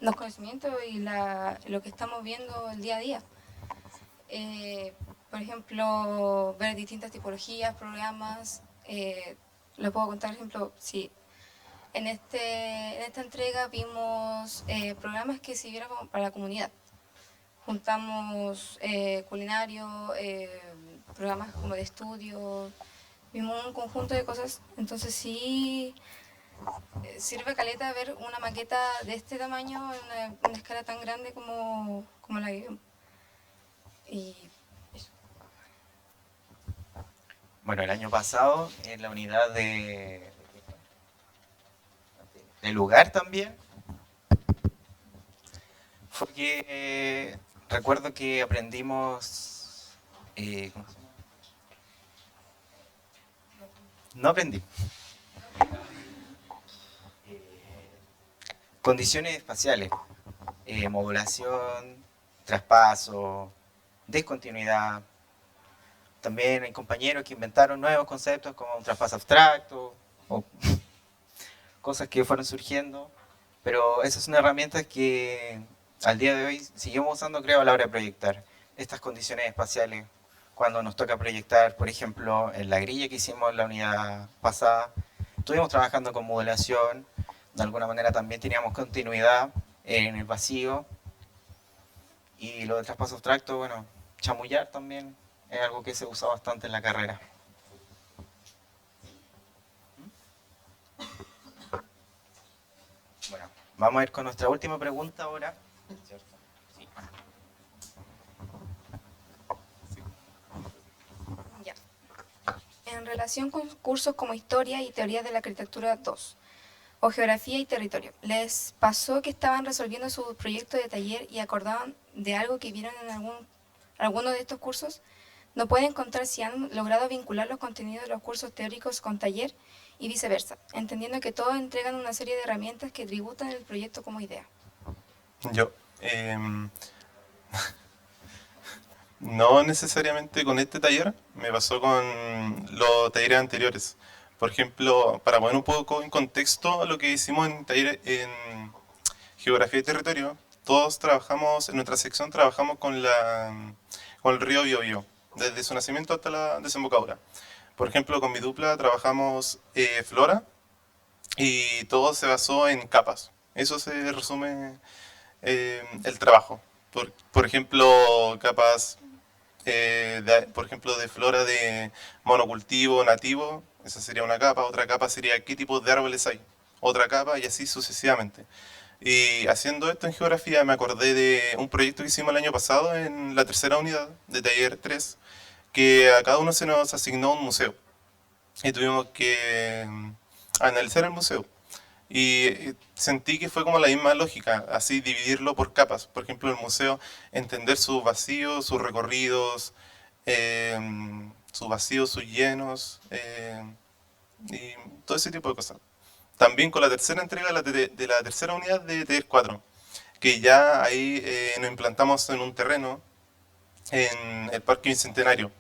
S4: los conocimientos y lo que estamos viendo el día a día. Por ejemplo, ver distintas tipologías, programas. Les puedo contar, por ejemplo, sí, en esta entrega vimos programas que sirvieron como para la comunidad. Juntamos culinario, programas como de estudio, vimos un conjunto de cosas. Entonces sí, sirve caleta ver una maqueta de este tamaño en una escala tan grande como la que vimos. Y
S2: Bueno, el año pasado en la unidad de lugar también, fue que recuerdo que aprendimos, ¿cómo se llama? No aprendí. Condiciones espaciales, modulación, traspaso, discontinuidad. También hay compañeros que inventaron nuevos conceptos como un traspaso abstracto o cosas que fueron surgiendo, pero esas son herramientas que al día de hoy seguimos usando, creo, a la hora de proyectar estas condiciones espaciales. Cuando nos toca proyectar, por ejemplo, en la grilla que hicimos en la unidad pasada, estuvimos trabajando con modulación, de alguna manera también teníamos continuidad en el vacío, y lo del traspaso abstracto, bueno, chamullar también es algo que se usa bastante en la carrera. Bueno, vamos a ir con nuestra última pregunta ahora. Sí.
S4: ya. En relación con cursos como Historia y Teoría de la Arquitectura 2 o Geografía y Territorio, ¿les pasó que estaban resolviendo su proyecto de taller y acordaban de algo que vieron en alguno de estos cursos? No pueden contar si han logrado vincular los contenidos de los cursos teóricos con taller y viceversa, entendiendo que todos entregan una serie de herramientas que tributan el proyecto como idea.
S6: Yo, no necesariamente con este taller, me pasó con los talleres anteriores. Por ejemplo, para poner un poco en contexto lo que hicimos en taller en Geografía y Territorio, todos trabajamos, en nuestra sección trabajamos con el río Biobío, desde su nacimiento hasta la desembocadura. Por ejemplo, con mi dupla trabajamos flora y todo se basó en capas. Eso se resume el trabajo. Por ejemplo, capas de flora de monocultivo nativo, esa sería una capa. Otra capa sería qué tipos de árboles hay. Otra capa y así sucesivamente. Y haciendo esto en geografía me acordé de un proyecto que hicimos el año pasado en la tercera unidad de taller 3, que a cada uno se nos asignó un museo. Y tuvimos que analizar el museo. Y sentí que fue como la misma lógica, así dividirlo por capas. Por ejemplo, el museo, entender sus vacíos, sus recorridos, sus llenos, y todo ese tipo de cosas. También con la tercera entrega de la tercera unidad de taller 4, que ya ahí nos implantamos en un terreno en el Parque Bicentenario.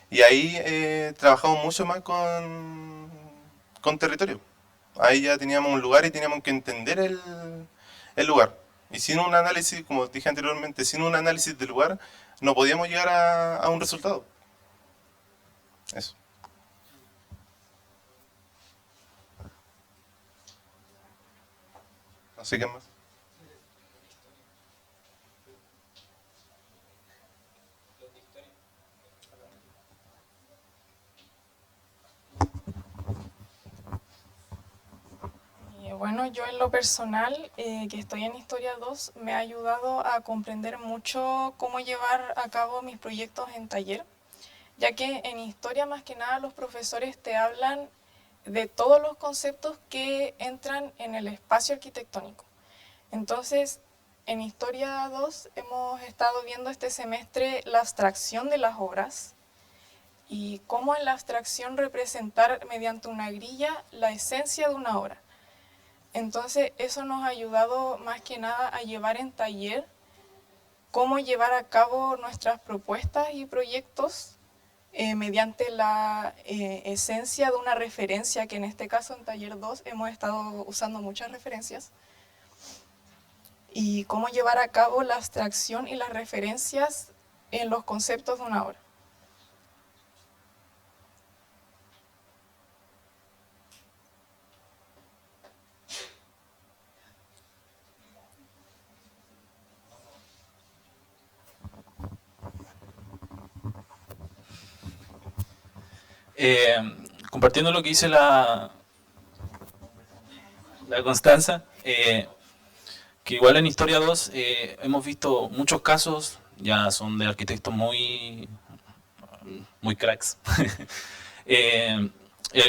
S6: Y ahí trabajamos mucho más con territorio. Ahí ya teníamos un lugar y teníamos que entender el lugar. Y sin un análisis, como dije anteriormente, sin un análisis del lugar, no podíamos llegar a un resultado. Eso. No sé qué más.
S16: Bueno, yo en lo personal, que estoy en Historia 2, me ha ayudado a comprender mucho cómo llevar a cabo mis proyectos en taller, ya que en Historia más que nada los profesores te hablan de todos los conceptos que entran en el espacio arquitectónico. Entonces, en Historia 2 hemos estado viendo este semestre la abstracción de las obras y cómo en la abstracción representar mediante una grilla la esencia de una obra. Entonces eso nos ha ayudado más que nada a llevar en taller cómo llevar a cabo nuestras propuestas y proyectos mediante la esencia de una referencia, que en este caso en taller 2 hemos estado usando muchas referencias, y cómo llevar a cabo la abstracción y las referencias en los conceptos de una obra.
S13: Compartiendo lo que dice la Constanza, que igual en Historia 2 hemos visto muchos casos, ya son de arquitectos muy cracks,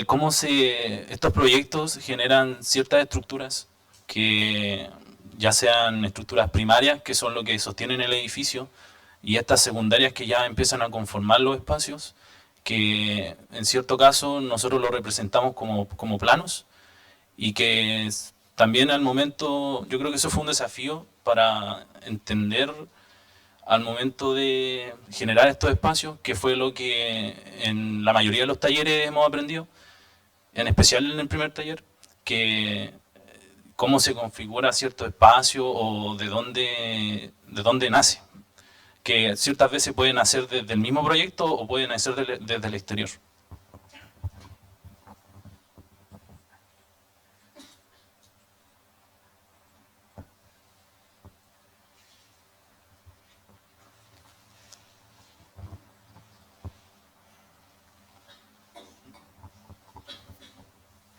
S13: cómo estos proyectos generan ciertas estructuras que ya sean estructuras primarias, que son lo que sostienen el edificio, y estas secundarias que ya empiezan a conformar los espacios, que en cierto caso nosotros lo representamos como planos, y que también al momento, yo creo que eso fue un desafío para entender al momento de generar estos espacios, que fue lo que en la mayoría de los talleres hemos aprendido, en especial en el primer taller, que cómo se configura cierto espacio o de dónde nace, que ciertas veces pueden nacer desde el mismo proyecto o pueden nacer desde el exterior.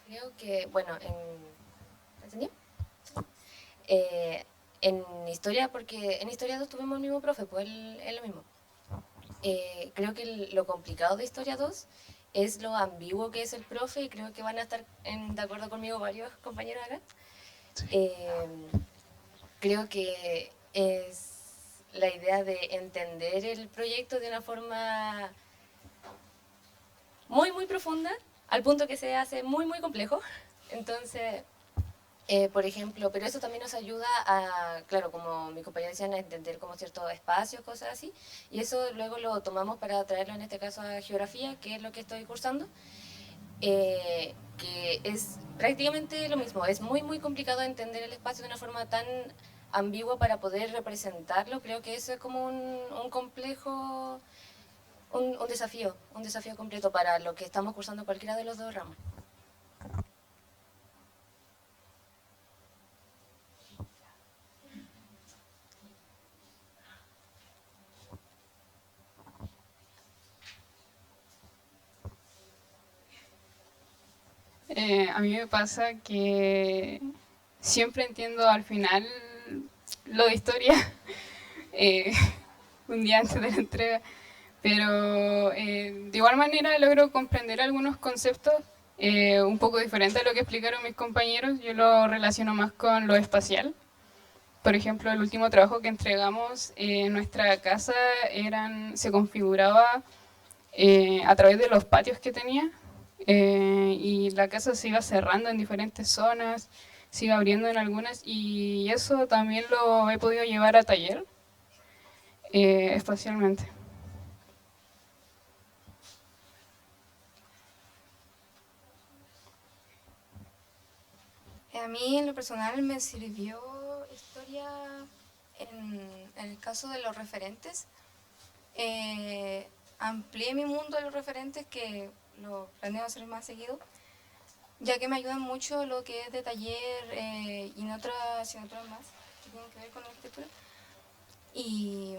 S14: Creo que, bueno, ¿entendí? En historia, porque en historia 2 tuvimos el mismo profe, pues él es lo mismo. Creo que lo complicado de historia 2 es lo ambiguo que es el profe, y creo que van a estar de acuerdo conmigo varios compañeros acá. Sí. Creo que es la idea de entender el proyecto de una forma muy, muy profunda, al punto que se hace muy, muy complejo. Entonces, por ejemplo, pero eso también nos ayuda a, claro, como mis compañeros decían, a entender como ciertos espacios, cosas así, y eso luego lo tomamos para traerlo en este caso a geografía, que es lo que estoy cursando, que es prácticamente lo mismo. Es muy, muy complicado entender el espacio de una forma tan ambigua para poder representarlo. Creo que eso es como un complejo, un desafío completo para lo que estamos cursando cualquiera de los dos ramos.
S12: A mí me pasa que siempre entiendo al final lo de historia, un día antes de la entrega, pero de igual manera logro comprender algunos conceptos un poco diferentes a lo que explicaron mis compañeros. Yo lo relaciono más con lo espacial. Por ejemplo, el último trabajo que entregamos en nuestra casa se configuraba a través de los patios que tenía. Y la casa se iba cerrando en diferentes zonas, se iba abriendo en algunas, y eso también lo he podido llevar a taller espacialmente.
S4: A mí en lo personal me sirvió historia en el caso de los referentes. Amplié mi mundo de los referentes, que lo planeo hacer más seguido, ya que me ayudan mucho lo que es de taller y en otras asignaturas más que tienen que ver con la arquitectura. Y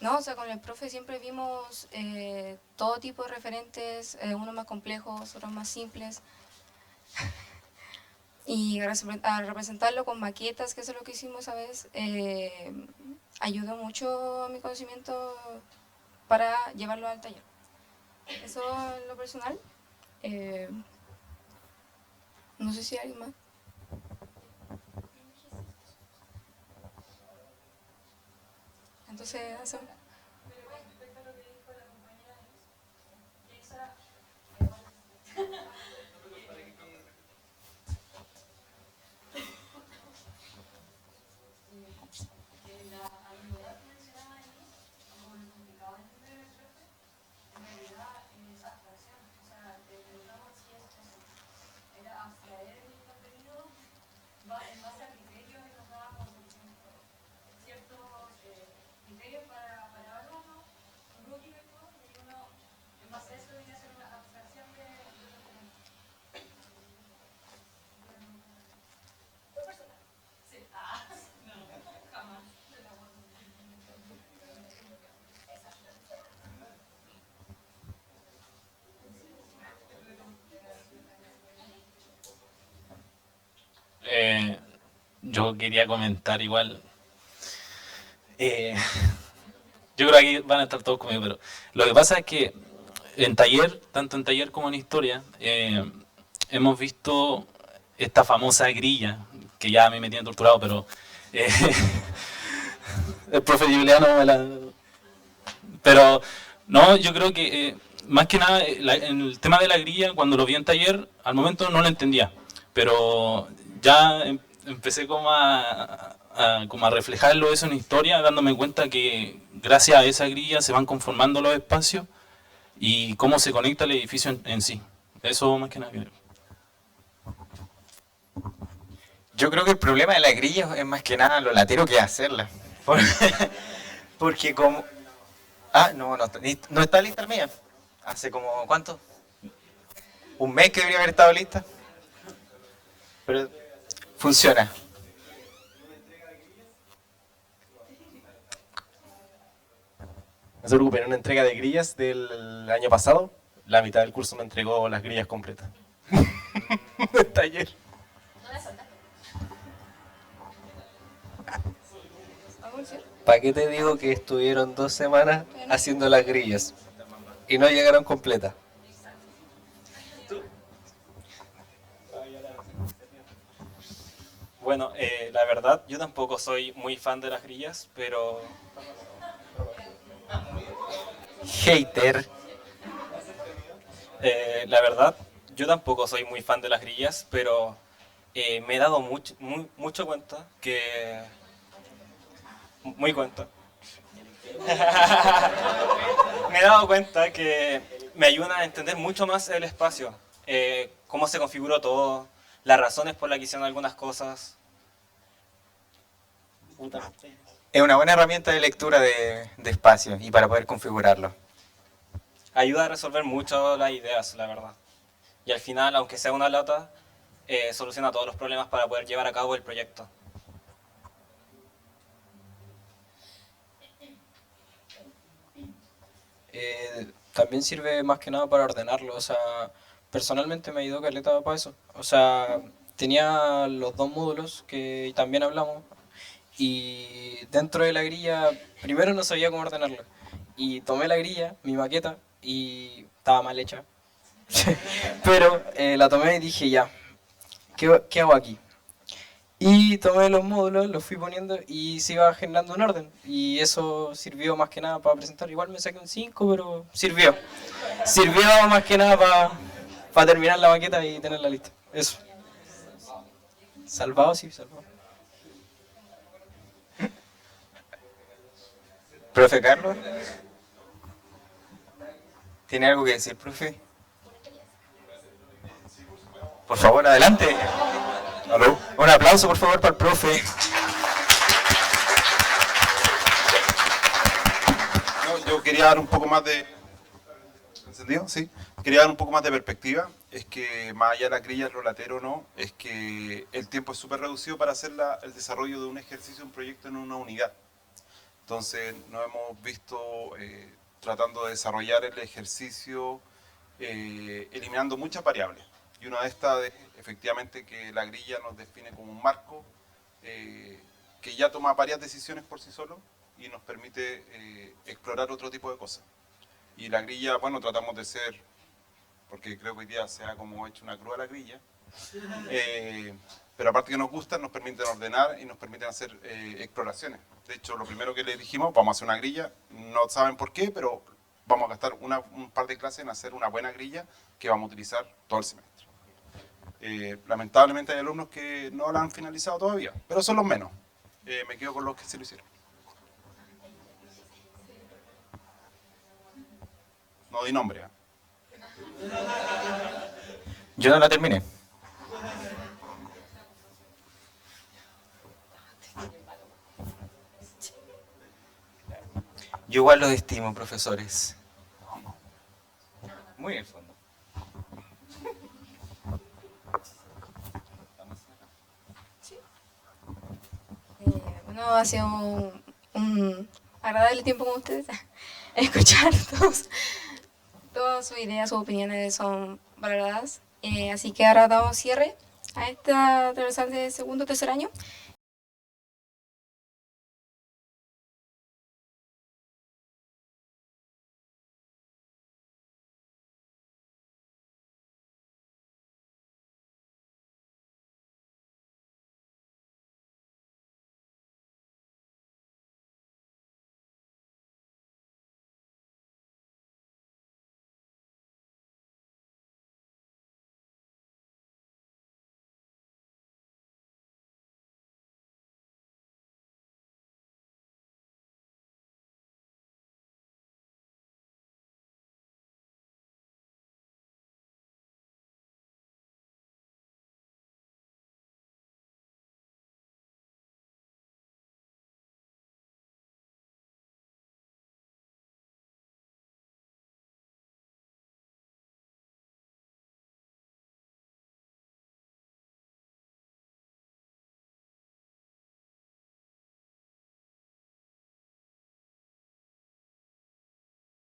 S4: no, o sea, con el profe siempre vimos todo tipo de referentes, unos más complejos, otros más simples. Y a representarlo con maquetas, que eso es lo que hicimos a veces, ayudó mucho a mi conocimiento para llevarlo al taller. Eso en lo personal. No sé si hay alguien más. Entonces, eso.
S13: Yo quería comentar igual. Yo creo que aquí van a estar todos conmigo, pero lo que pasa es que en taller, tanto en taller como en historia, hemos visto esta famosa grilla, que ya a mí me tiene torturado, pero el profe Juliano me la... Pero no, yo creo que más que nada en el tema de la grilla, cuando lo vi en taller, al momento no lo entendía, pero ya empecé como a reflejarlo eso en historia, dándome cuenta que gracias a esa grilla se van conformando los espacios y cómo se conecta el edificio en sí. Eso más que nada.
S2: Yo creo que el problema de la grilla es más que nada lo latero que es hacerla. Porque como... no está lista la mía. Hace como, ¿cuánto? Un mes que debería haber estado lista. Pero funciona.
S5: No se preocupen, en una entrega de grillas del año pasado, la mitad del curso me entregó las grillas completas. El taller.
S7: ¿Para qué te digo que estuvieron 2 semanas haciendo las grillas y no llegaron completas?
S17: Bueno, la verdad, yo tampoco soy muy fan de las grillas, pero...
S2: Hater.
S17: La verdad, yo tampoco soy muy fan de las grillas, pero me he dado mucho cuenta que... Muy cuenta. Me he dado cuenta que me ayudan a entender mucho más el espacio, cómo se configuró todo, las razones por las que hicieron algunas cosas.
S2: Es una buena herramienta de lectura de espacio y para poder configurarlo.
S17: Ayuda a resolver mucho las ideas, la verdad. Y al final, aunque sea una lata, soluciona todos los problemas para poder llevar a cabo el proyecto.
S8: También sirve más que nada para ordenarlo, o sea, personalmente me ayudó caleta para eso. O sea, tenía los 2 módulos que también hablamos y dentro de la grilla, primero no sabía cómo ordenarlo y tomé la grilla, mi maqueta, y estaba mal hecha. Pero la tomé y dije ya, ¿qué hago aquí? Y tomé los módulos, los fui poniendo y se iba generando un orden. Y eso sirvió más que nada para presentar. Igual me saqué un 5, pero sirvió. Sirvió más que nada para terminar la maqueta y tenerla lista. Eso. Salvado, sí, salvado.
S2: ¿Profe Carlos? ¿Tiene algo que decir, profe? Por favor, adelante. ¿Aló? Un aplauso, por favor, para el profe.
S6: No, yo quería dar un poco más de... ¿Encendido? Sí. Quería dar un poco más de perspectiva. Es que más allá de la grilla, lo latero no, es que el tiempo es súper reducido para hacer el desarrollo de un ejercicio, un proyecto en una unidad. Entonces nos hemos visto tratando de desarrollar el ejercicio eliminando muchas variables. Y una de estas es efectivamente que la grilla nos define como un marco que ya toma varias decisiones por sí solo y nos permite explorar otro tipo de cosas. Y la grilla, bueno, tratamos de ser, porque creo que hoy día se ha como hecho una cruz a la grilla, pero aparte que nos gustan, nos permiten ordenar y nos permiten hacer exploraciones. De hecho, lo primero que le dijimos, vamos a hacer una grilla, no saben por qué, pero vamos a gastar un par de clases en hacer una buena grilla que vamos a utilizar todo el semestre. Lamentablemente hay alumnos que no la han finalizado todavía, pero son los menos. Me quedo con los que sí lo hicieron. No di nombre.
S2: Yo no la terminé. Yo igual los estimo, profesores. Muy en el fondo.
S4: Bueno, ha sido un agradable tiempo con ustedes. Escuchar todas sus ideas, sus opiniones son valoradas. Así que ahora damos cierre a esta transversal de segundo o tercer año.